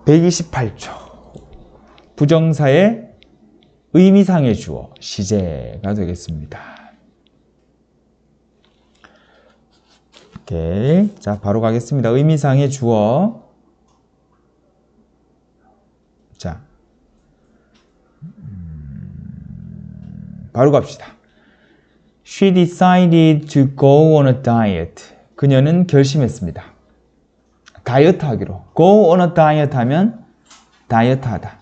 128조 부정사의 의미상의 주어 시제가 되겠습니다. 오케이. 자, 바로 가겠습니다. 의미상의 주어. 자, 바로 갑시다. She decided to go on a diet. 그녀는 결심했습니다. 다이어트 하기로. Go on a diet 하면 다이어트 하다.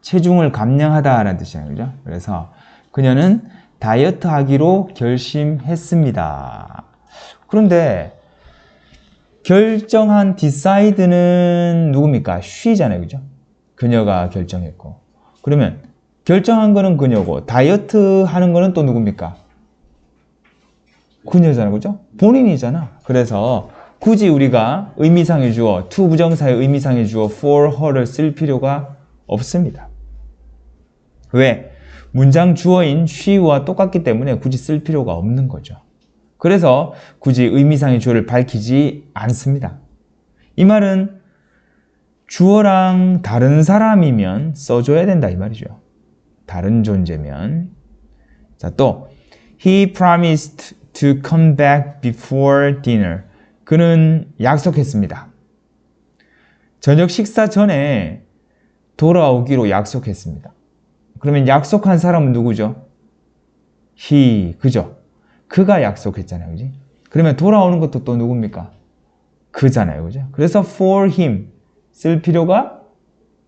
체중을 감량하다 라는 뜻이에요. 그죠? 그래서 그녀는 다이어트 하기로 결심했습니다. 그런데 결정한 decide는 누굽니까? she잖아요. 그죠? 그녀가 결정했고. 그러면 결정한 거는 그녀고 다이어트 하는 거는 또 누굽니까? 그녀잖아. 그죠? 본인이잖아. 그래서 굳이 우리가 의미상의 주어, to 부정사의 의미상의 주어 for her를 쓸 필요가 없습니다. 왜? 문장 주어인 she와 똑같기 때문에 굳이 쓸 필요가 없는 거죠. 그래서 굳이 의미상의 주어를 밝히지 않습니다. 이 말은 주어랑 다른 사람이면 써줘야 된다 이 말이죠. 다른 존재면. 자, 또 He promised to come back before dinner. 그는 약속했습니다. 저녁 식사 전에 돌아오기로 약속했습니다. 그러면 약속한 사람은 누구죠? He, 그죠? 그가 약속했잖아요. 그지? 그러면 돌아오는 것도 또 누굽니까? 그잖아요. 그죠? 그래서 for him 쓸 필요가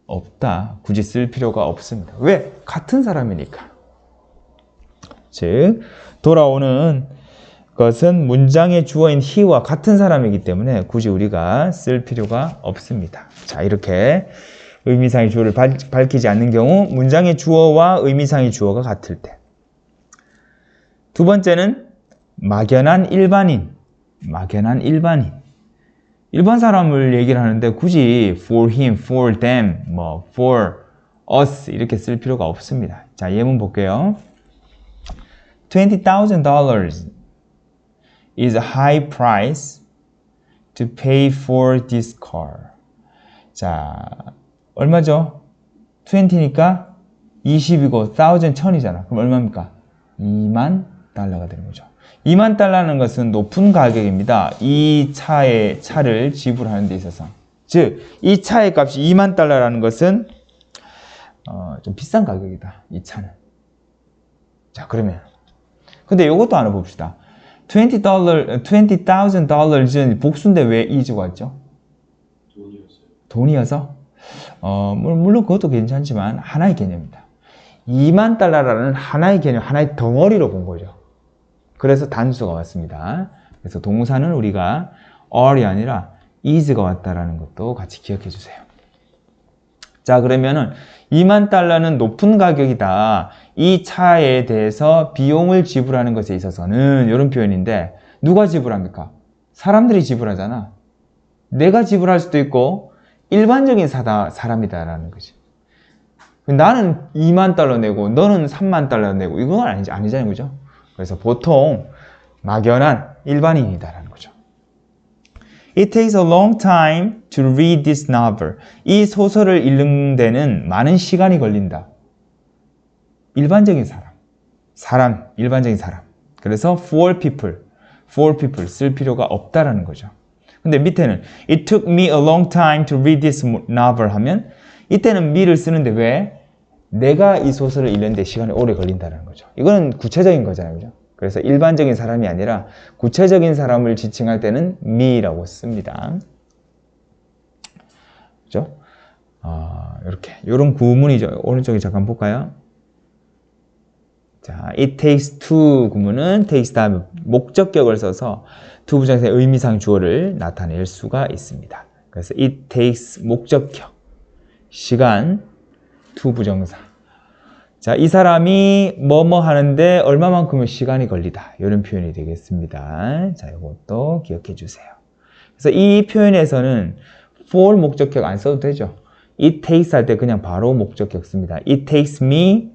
없다. 굳이 쓸 필요가 없습니다. 왜? 같은 사람이니까. 즉, 돌아오는 것은 문장의 주어인 he와 같은 사람이기 때문에 굳이 우리가 쓸 필요가 없습니다. 자, 이렇게 의미상의 주어를 밝히지 않는 경우 문장의 주어와 의미상의 주어가 같을 때. 두 번째는 막연한 일반인. 막연한 일반인. 일반 사람을 얘기를 하는데 굳이 for him, for them, 뭐 for us 이렇게 쓸 필요가 없습니다. 자, 예문 볼게요. $20,000 is a high price to pay for this car. 자, 얼마죠? 20니까 20이고 1000, 1000이잖아. 그럼 얼마입니까? 2만 달러가 되는 거죠. 2만 달러는 것은 높은 가격입니다. 이 차를 지불하는 데 있어서. 즉, 이 차의 값이 2만 달러라는 것은 좀 비싼 가격이다. 이 차는. 자, 그러면 근데 이것도 하나 봅시다. $20,000은 복수인데 왜 is가 왔죠? 돈이어서? 물론 그것도 괜찮지만 하나의 개념입니다. 2만 달러라는 하나의 개념, 하나의 덩어리로 본 거죠. 그래서 단수가 왔습니다. 그래서 동사는 우리가 are이 아니라 is가 왔다라는 것도 같이 기억해 주세요. 자, 그러면은 2만 달러는 높은 가격이다. 이 차에 대해서 비용을 지불하는 것에 있어서는 이런 표현인데 누가 지불합니까? 사람들이 지불하잖아. 내가 지불할 수도 있고 일반적인 사람이다라는 거지. 나는 2만 달러 내고 너는 3만 달러 내고 이건 아니잖아요. 그죠? 그래서 보통 막연한 일반인이다라는 거죠. It takes a long time to read this novel. 이 소설을 읽는 데는 많은 시간이 걸린다. 일반적인 일반적인 사람. 그래서 for people 쓸 필요가 없다라는 거죠. 근데 밑에는 It took me a long time to read this novel 하면 이때는 me를 쓰는데 왜? 내가 이 소설을 읽는데 시간이 오래 걸린다는 거죠. 이거는 구체적인 거잖아요. 그죠? 그래서 일반적인 사람이 아니라 구체적인 사람을 지칭할 때는 me라고 씁니다. 그죠? 이렇게. 이런 구문이죠. 오른쪽에 잠깐 볼까요? 자, it takes to 구문은 takes 다음에 목적격을 써서 to 부정사의 의미상 주어를 나타낼 수가 있습니다. 그래서 it takes 목적격, 시간, to 부정사. 자, 이 사람이 뭐뭐 하는데 얼마만큼의 시간이 걸리다. 이런 표현이 되겠습니다. 자, 이것도 기억해 주세요. 그래서 이 표현에서는 for 목적격 안 써도 되죠. it takes 할 때 그냥 바로 목적격 씁니다. It takes me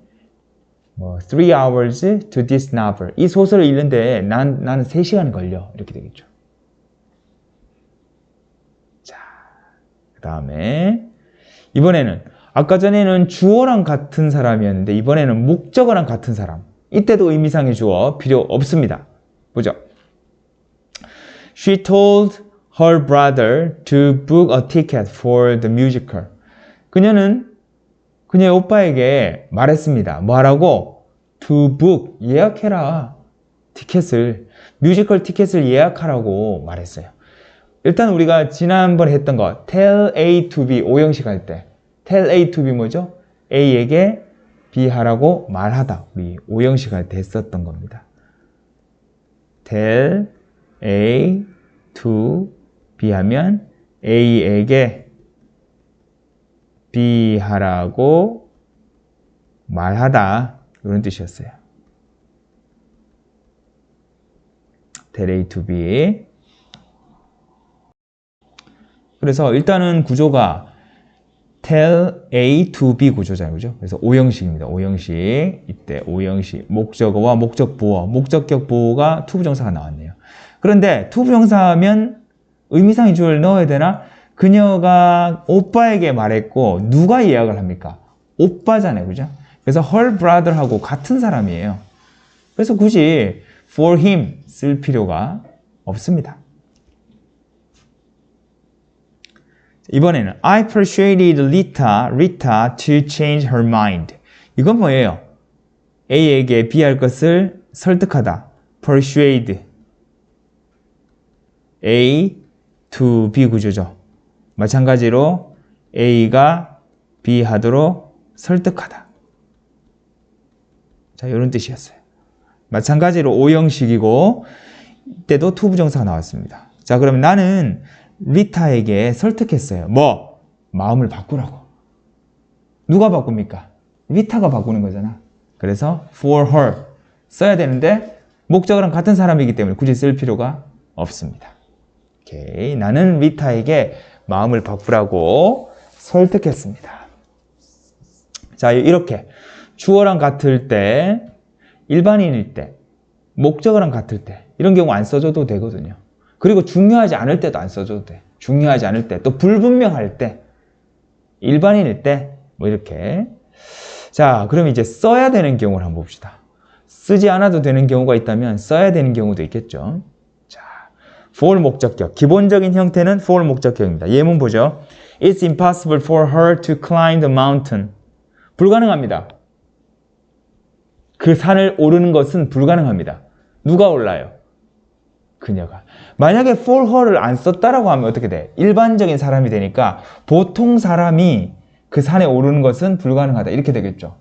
3 hours to this novel. 이 소설을 읽는데 나는 3시간 걸려. 이렇게 되겠죠. 자, 그 다음에 이번에는 아까 전에는 주어랑 같은 사람이었는데 이번에는 목적어랑 같은 사람. 이때도 의미상의 주어 필요 없습니다. 보죠. She told her brother to book a ticket for the musical. 그녀는 그녀의 오빠에게 말했습니다. 뭐하라고? To book, 예약해라. 티켓을, 뮤지컬 티켓을 예약하라고 말했어요. 일단 우리가 지난번에 했던 거 tell A to B, 오형식 할 때 tell A to B 뭐죠? A에게 B 하라고 말하다. 우리 오형식 할 때 했었던 겁니다. tell A to B 하면 A에게 B 하라고 말하다. 이런 뜻이었어요. tell A to B. 그래서 일단은 구조가 tell A to B 구조잖아요. 그죠? 그래서 오형식입니다. 오형식. 이때 오형식. 목적어와 목적보어. 목적격 보어가 투부정사가 나왔네요. 그런데 투부정사하면 의미상의 주어를 넣어야 되나? 그녀가 오빠에게 말했고 누가 예약을 합니까? 오빠잖아요. 그죠? 그래서 her brother하고 같은 사람이에요. 그래서 굳이 for him 쓸 필요가 없습니다. 이번에는 I persuaded Rita to change her mind. 이건 뭐예요? A에게 B 할 것을 설득하다. persuade. A to B 구조죠. 마찬가지로 A가 B 하도록 설득하다. 자, 이런 뜻이었어요. 마찬가지로 오형식이고 이때도 투부정사가 나왔습니다. 자, 그러면 나는 리타에게 설득했어요. 뭐? 마음을 바꾸라고. 누가 바꿉니까? 리타가 바꾸는 거잖아. 그래서 for her 써야 되는데 목적어랑 같은 사람이기 때문에 굳이 쓸 필요가 없습니다. 오케이. 나는 리타에게 마음을 바꾸라고 설득했습니다. 자, 이렇게 주어랑 같을 때, 일반인일 때, 목적어랑 같을 때 이런 경우 안 써줘도 되거든요. 그리고 중요하지 않을 때도 안 써줘도 돼. 중요하지 않을 때, 또 불분명할 때, 일반인일 때, 뭐 이렇게. 자, 그럼 이제 써야 되는 경우를 한번 봅시다. 쓰지 않아도 되는 경우가 있다면 써야 되는 경우도 있겠죠. 자, for 목적격. 기본적인 형태는 for 목적격입니다. 예문 보죠. It's impossible for her to climb the mountain. 불가능합니다. 그 산을 오르는 것은 불가능합니다. 누가 올라요? 그녀가. 만약에 for her를 안 썼다라고 하면 어떻게 돼? 일반적인 사람이 되니까 보통 사람이 그 산에 오르는 것은 불가능하다. 이렇게 되겠죠.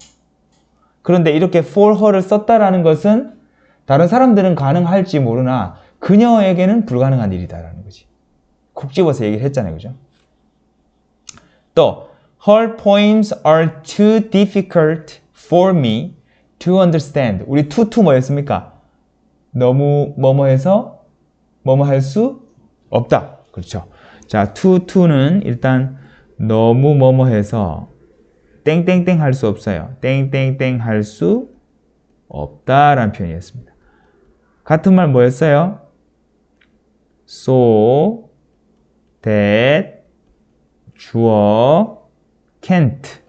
그런데 이렇게 for her를 썼다라는 것은 다른 사람들은 가능할지 모르나 그녀에게는 불가능한 일이다라는 거지. 콕 집어서 얘기를 했잖아요. 그죠? 또 her poems are too difficult for me to understand. 우리 to 뭐였습니까? 너무 뭐뭐해서 뭐뭐 할 수 없다. 그렇죠. 자, to는 일단 너무 뭐뭐 해서 땡땡땡 할 수 없어요. 땡땡땡 할 수 없다라는 표현이었습니다. 같은 말 뭐였어요? so that 주어 can't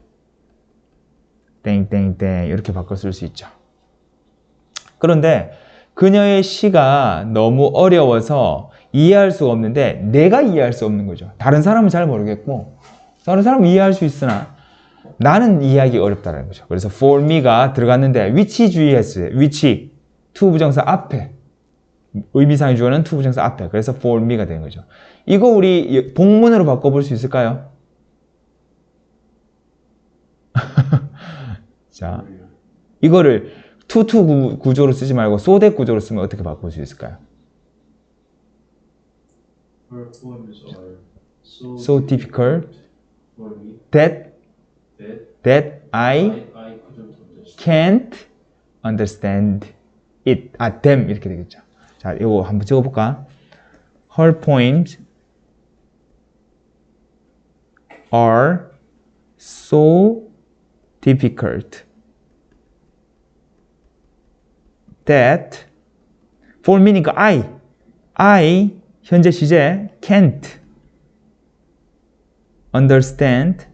땡땡땡 이렇게 바꿔 쓸 수 있죠. 그런데 그녀의 시가 너무 어려워서 이해할 수가 없는데 내가 이해할 수 없는 거죠. 다른 사람은 잘 모르겠고 다른 사람은 이해할 수 있으나 나는 이해하기 어렵다는 거죠. 그래서 for me가 들어갔는데 위치 주의했어요. 위치, to 부정사 앞에 의미상의 주어는 to 부정사 앞에. 그래서 for me가 되는 거죠. 이거 우리 복문으로 바꿔볼 수 있을까요? 자, 이거를 to 구조로 쓰지 말고 so that 구조로 쓰면 어떻게 바꿀 수 있을까요? Her poems are So difficult for me that I I couldn't understand. can't understand it. 아, them 이렇게 되겠죠. 자, 이거 한번 찍어볼까? Her poems are so difficult that for me니까 I 현재 시제 can't understand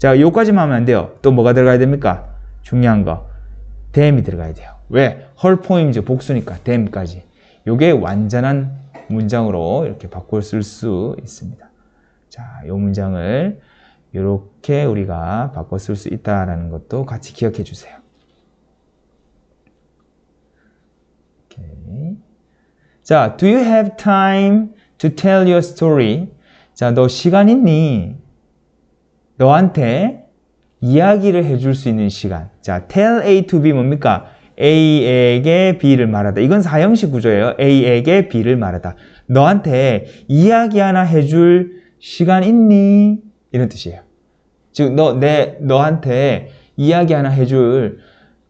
자, 요까지만 하면 안 돼요. 또 뭐가 들어가야 됩니까? 중요한 거. tham이 들어가야 돼요. 왜? her poems 복수니까 tham까지. 요게 완전한 문장으로 이렇게 바꿔 쓸 수 있습니다. 자, 요 문장을 이렇게 우리가 바꿔 쓸 수 있다라는 것도 같이 기억해 주세요. 오케이. 자, do you have time to tell your story? 자, 너 시간 있니? 너한테 이야기를 해줄 수 있는 시간. 자, tell A to B 뭡니까? A에게 B를 말하다. 이건 사형식 구조예요. A에게 B를 말하다. 너한테 이야기 하나 해줄 시간 있니? 이런 뜻이에요. 즉, 너한테 이야기 하나 해줄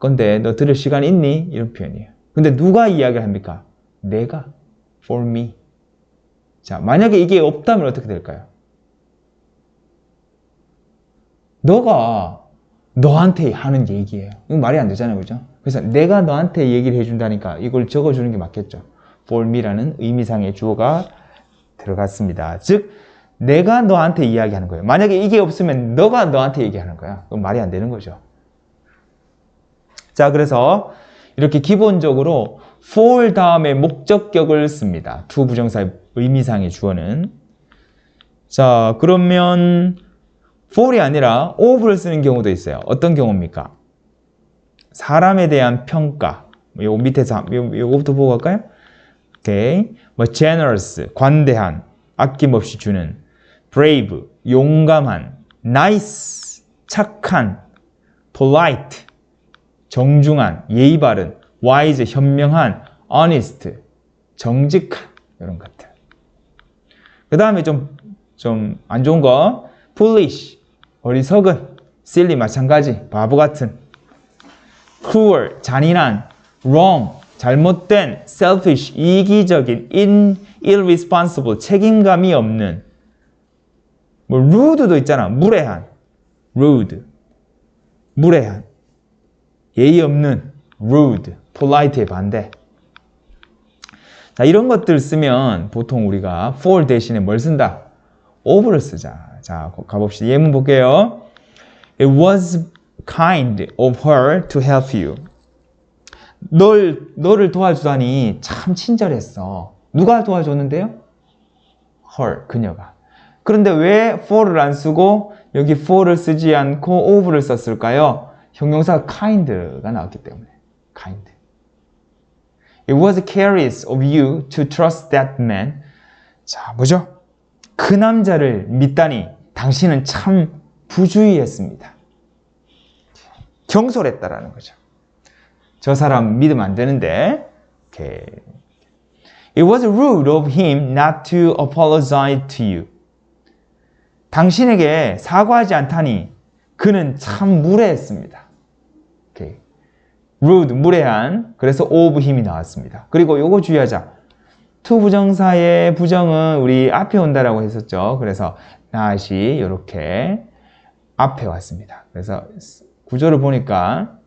건데, 너 들을 시간 있니? 이런 표현이에요. 근데 누가 이야기를 합니까? 내가. For me. 자, 만약에 이게 없다면 어떻게 될까요? 너가 너한테 하는 얘기예요. 이건 말이 안 되잖아요. 그죠? 그래서 내가 너한테 얘기를 해준다니까 이걸 적어주는 게 맞겠죠. For me라는 의미상의 주어가 들어갔습니다. 즉, 내가 너한테 이야기하는 거예요. 만약에 이게 없으면 너가 너한테 얘기하는 거야. 그건 말이 안 되는 거죠. 자, 그래서 이렇게 기본적으로 for 다음에 목적격을 씁니다. to 부정사의 의미상의 주어는. 자, 그러면 for이 아니라 of를 쓰는 경우도 있어요. 어떤 경우입니까? 사람에 대한 평가. 요 밑에서 요거부터 보고 갈까요? 오케이. 뭐 generous, 관대한, 아낌없이 주는, brave, 용감한, nice, 착한, polite, 정중한, 예의 바른, wise, 현명한, honest, 정직한, 이런 것들. 그 다음에 좀 안 좋은 거, foolish, 어리석은, silly, 마찬가지, 바보 같은, cruel, 잔인한, wrong, 잘못된, selfish, 이기적인, irresponsible, 책임감이 없는, 뭐 rude도 있잖아. 무례한, rude, 무례한, 예의 없는, rude, polite의 반대. 자, 이런 것들 쓰면 보통 우리가 for 대신에 뭘 쓴다? of를 쓰자. 자, 가봅시다. 예문 볼게요. It was kind of her to help you. 너를 도와주다니 참 친절했어. 누가 도와줬는데요? her, 그녀가. 그런데 왜 for를 안 쓰고 여기 for를 쓰지 않고 of를 썼을까요? 형용사 kind가 나왔기 때문에. kind. It was careless of you to trust that man. 자, 뭐죠? 그 남자를 믿다니 당신은 참 부주의했습니다. 경솔했다라는 거죠. 저 사람 믿으면 안 되는데. Okay. It was rude of him not to apologize to you. 당신에게 사과하지 않다니 그는 참 무례했습니다. Okay. rude, 무례한. 그래서 of him이 나왔습니다. 그리고 요거 주의하자. to 부정사의 부정은 우리 앞에 온다라고 했었죠. 그래서 not이 이렇게 앞에 왔습니다. 그래서 구조를 보니까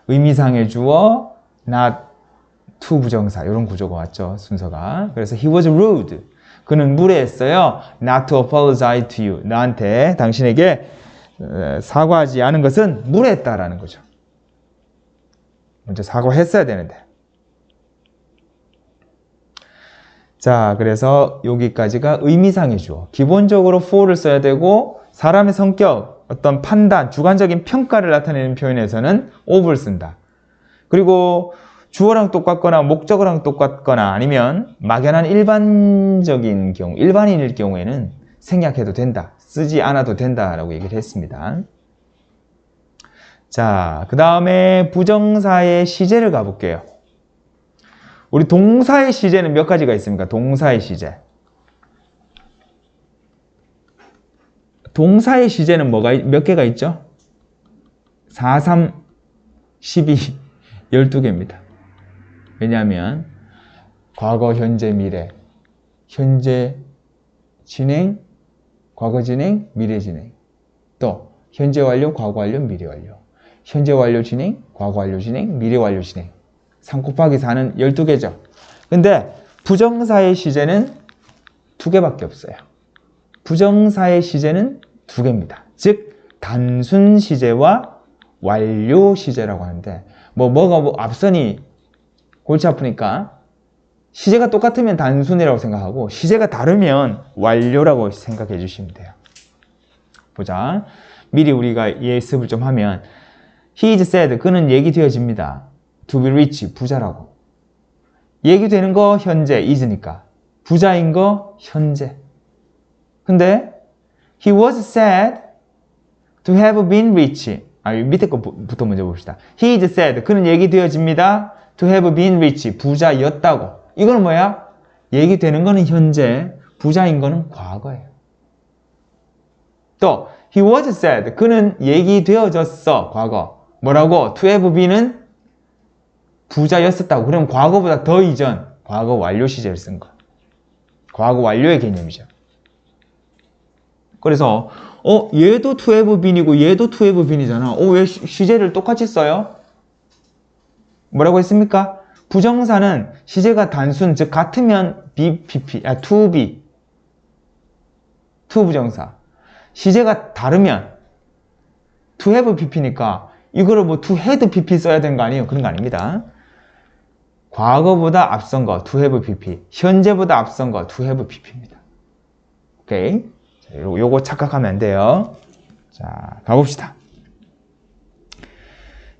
의미상의 주어, not to 부정사 이런 구조가 왔죠. 순서가. 그래서 he was rude. 그는 무례했어요. not to apologize to you. 나한테 당신에게 사과하지 않은 것은 무례했다라는 거죠. 먼저 사과했어야 되는데. 자, 그래서 여기까지가 의미상의 주어. 기본적으로 for를 써야 되고 사람의 성격, 어떤 판단, 주관적인 평가를 나타내는 표현에서는 of를 쓴다. 그리고 주어랑 똑같거나 목적어랑 똑같거나 아니면 막연한 일반적인 경우, 일반인일 경우에는 생략해도 된다. 쓰지 않아도 된다라고 얘기를 했습니다. 자, 그 다음에 부정사의 시제를 가볼게요. 우리 동사의 시제는 몇 가지가 있습니까? 동사의 시제. 동사의 시제는 몇 개가 있죠? 4, 3, 12, 12개입니다. 왜냐하면 과거, 현재, 미래. 현재 진행, 과거 진행, 미래 진행. 또 현재 완료, 과거 완료, 미래 완료. 현재 완료 진행, 과거 완료 진행, 미래 완료 진행. 3 곱하기 4는 12개죠. 근데 부정사의 시제는 2개밖에 없어요. 부정사의 시제는 두 개입니다. 즉 단순 시제와 완료 시제라고 하는데 뭐가 앞선이 골치 아프니까 시제가 똑같으면 단순이라고 생각하고 시제가 다르면 완료라고 생각해 주시면 돼요. 보자. 미리 우리가 예습을 좀 하면 He is said. 그는 얘기되어집니다. To be rich. 부자라고. 얘기되는 거 현재 is니까. 부자인 거 현재. 근데 He was said to have been rich. 밑에 거부터 먼저 봅시다. He is said. 그는 얘기되어집니다. To have been rich. 부자였다고. 이거는 뭐야? 얘기되는 거는 현재, 부자인 거는 과거예요. 또 He was said. 그는 얘기되어졌어. 과거. 뭐라고? To have been은 부자였었다고. 그럼 과거보다 더 이전, 과거 완료 시제를 쓴 거. 과거 완료의 개념이죠. 그래서 얘도 to have been이고 얘도 to have been이잖아. 왜 시제를 똑같이 써요? 뭐라고 했습니까? 부정사는 시제가 단순, 즉 같으면 to be, to 부정사. 시제가 다르면 to have pp니까 이거를 뭐 to had pp 써야 되는 거 아니에요? 그런 거 아닙니다. 과거보다 앞선 거 to have pp, 현재보다 앞선 거 to have pp입니다. 오케이? 자, 요거 착각하면 안 돼요. 자, 가봅시다.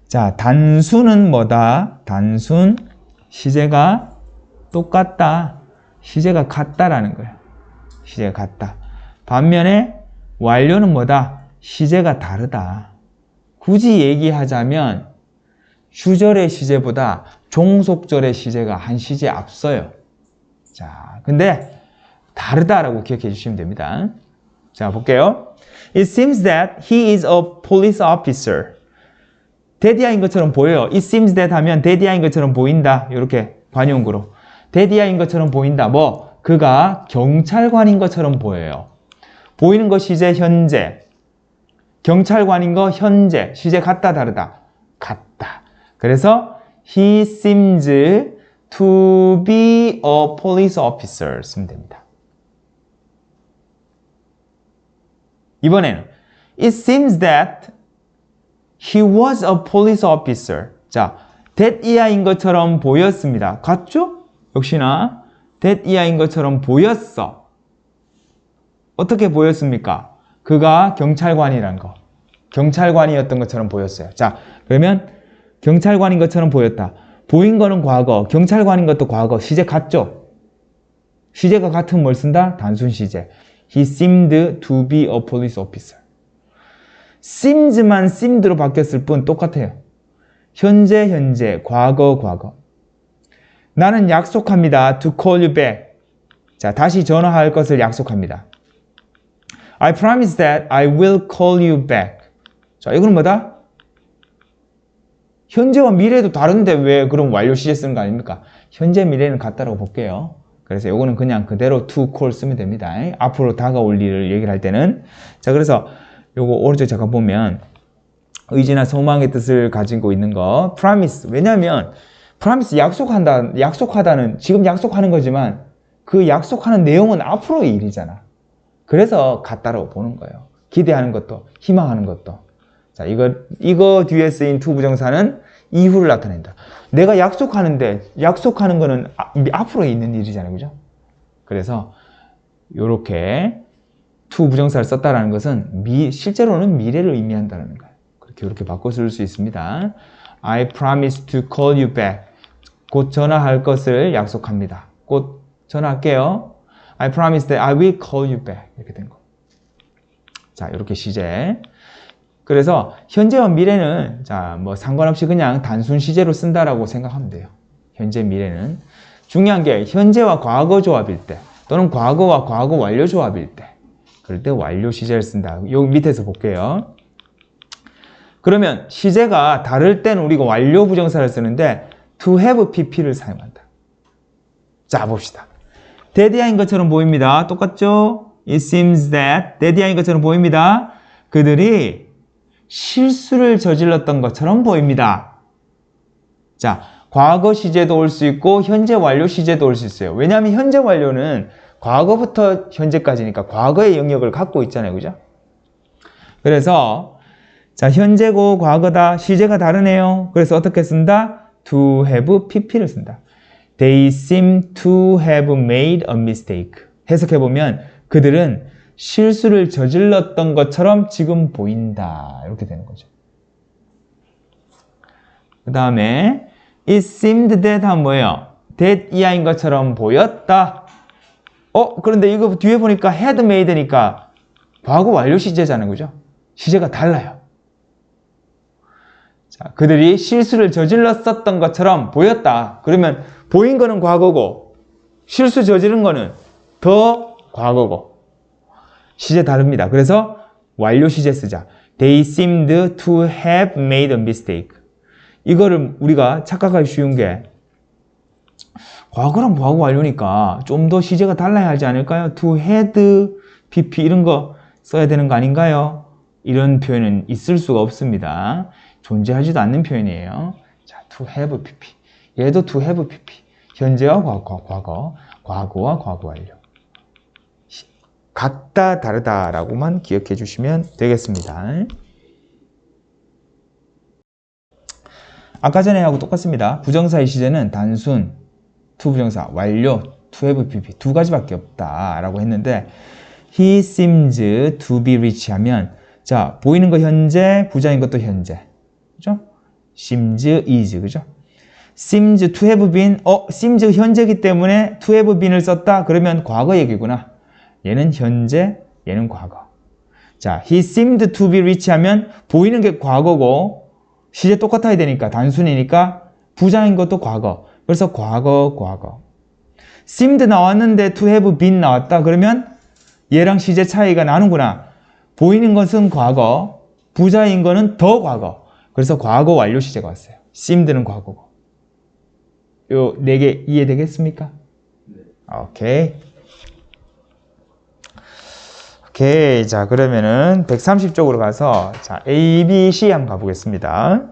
자, 단순은 뭐다? 단순, 시제가 똑같다. 시제가 같다라는 거예요. 시제가 같다. 반면에 완료는 뭐다? 시제가 다르다. 굳이 얘기하자면 주절의 시제보다 종속절의 시제가 한 시제 앞서요. 자, 근데 다르다라고 기억해 주시면 됩니다. 자, 볼게요. It seems that he is a police officer. 데디아인 것처럼 보여요. It seems that 하면 데디아인 것처럼 보인다. 이렇게 관용구로. 데디아인 것처럼 보인다. 그가 경찰관인 것처럼 보여요. 보이는 거 시제 현재. 경찰관인 거 현재. 시제 같다 다르다. 같다. 그래서 he seems to be a police officer 쓰면 됩니다. 이번에는 it seems that he was a police officer. 자, that 이하인 것처럼 보였습니다. 같죠? 역시나 that 이하인 것처럼 보였어. 어떻게 보였습니까? 그가 경찰관이란 거. 경찰관이었던 것처럼 보였어요. 자, 그러면 경찰관인 것처럼 보였다. 보인 거는 과거, 경찰관인 것도 과거. 시제 같죠? 시제가 같으면 뭘 쓴다? 단순 시제. He seemed to be a police officer. seems만 seemed로 바뀌었을 뿐 똑같아요. 현재, 과거. 나는 약속합니다. To call you back. 자, 다시 전화할 것을 약속합니다. I promise that I will call you back. 자, 이거는 뭐다? 현재와 미래도 다른데 왜 그럼 완료 시제 쓰는 거 아닙니까? 현재, 미래는 같다라고 볼게요. 그래서 이거는 그냥 그대로 to call 쓰면 됩니다. 앞으로 다가올 일을 얘기를 할 때는. 자, 그래서 요거 오른쪽 잠깐 보면 의지나 소망의 뜻을 가지고 있는 거 promise. 왜냐하면 promise 약속하다는 지금 약속하는 거지만 그 약속하는 내용은 앞으로의 일이잖아. 그래서 같다라고 보는 거예요. 기대하는 것도 희망하는 것도. 자, 이거 뒤에 쓰인 to 부정사는 이후를 나타낸다. 내가 약속하는데 약속하는 거는 앞으로 있는 일이잖아요. 그죠? 그래서 요렇게 to 부정사를 썼다라는 것은 실제로는 미래를 의미한다는 거예요. 그렇게 바꿔 쓸 수 있습니다. I promise to call you back. 곧 전화할 것을 약속합니다. 곧 전화할게요. I promise that I will call you back. 이렇게 된 거. 자, 이렇게 시제. 그래서 현재와 미래는 자, 뭐 상관없이 그냥 단순 시제로 쓴다라고 생각하면 돼요. 현재, 미래는. 중요한 게 현재와 과거 조합일 때 또는 과거와 과거 완료 조합일 때 그럴 때 완료 시제를 쓴다. 여기 밑에서 볼게요. 그러면 시제가 다를 때는 우리가 완료 부정사를 쓰는데 to have pp를 사용한다. 자, 봅시다. 데디아인 것처럼 보입니다. 똑같죠? It seems that 데디아인 것처럼 보입니다. 그들이 실수를 저질렀던 것처럼 보입니다. 자, 과거 시제도 올 수 있고 현재 완료 시제도 올 수 있어요. 왜냐하면 현재 완료는 과거부터 현재까지니까 과거의 영역을 갖고 있잖아요. 그죠? 그래서 자, 현재고 과거다. 시제가 다르네요. 그래서 어떻게 쓴다? to have pp를 쓴다. They seem to have made a mistake. 해석해보면 그들은 실수를 저질렀던 것처럼 지금 보인다. 이렇게 되는 거죠. 그 다음에 it seemed that 하면 뭐예요? that 이하인 것처럼 보였다. 그런데 이거 뒤에 보니까 had made니까 과거 완료 시제잖아요. 그죠? 시제가 달라요. 자, 그들이 실수를 저질렀었던 것처럼 보였다. 그러면 보인 거는 과거고 실수 저지른 거는 더 과거고 시제 다릅니다. 그래서 완료 시제 쓰자. They seemed to have made a mistake. 이거를 우리가 착각하기 쉬운 게 과거랑 과거 완료니까 좀 더 시제가 달라야 하지 않을까요? To had, pp 이런 거 써야 되는 거 아닌가요? 이런 표현은 있을 수가 없습니다. 존재하지도 않는 표현이에요. 자, to have pp. 얘도 to have pp. 현재와 과거와 과거 완료. 같다, 다르다라고만 기억해 주시면 되겠습니다. 아까 전에 하고 똑같습니다. 부정사의 시제는 단순, to 부정사, 완료, to have pp 두 가지밖에 없다라고 했는데 he seems to be rich 하면 자, 보이는 거 현재, 부자인 것도 현재. 그죠? seems is, 그죠? seems to have been, seems 현재이기 때문에 to have been을 썼다? 그러면 과거 얘기구나. 얘는 현재, 얘는 과거. 자, he seemed to be rich 하면 보이는 게 과거고 시제 똑같아야 되니까 단순이니까 부자인 것도 과거. 그래서 과거. seemed 나왔는데 to have been 나왔다? 그러면 얘랑 시제 차이가 나는구나. 보이는 것은 과거, 부자인 거는 더 과거. 그래서 과거 완료 시제가 왔어요. seemed는 과거고. 요 4개 이해되겠습니까? 네. 오케이. 자, 그러면은 130쪽으로 가서 자, A, B, C 한번 가보겠습니다.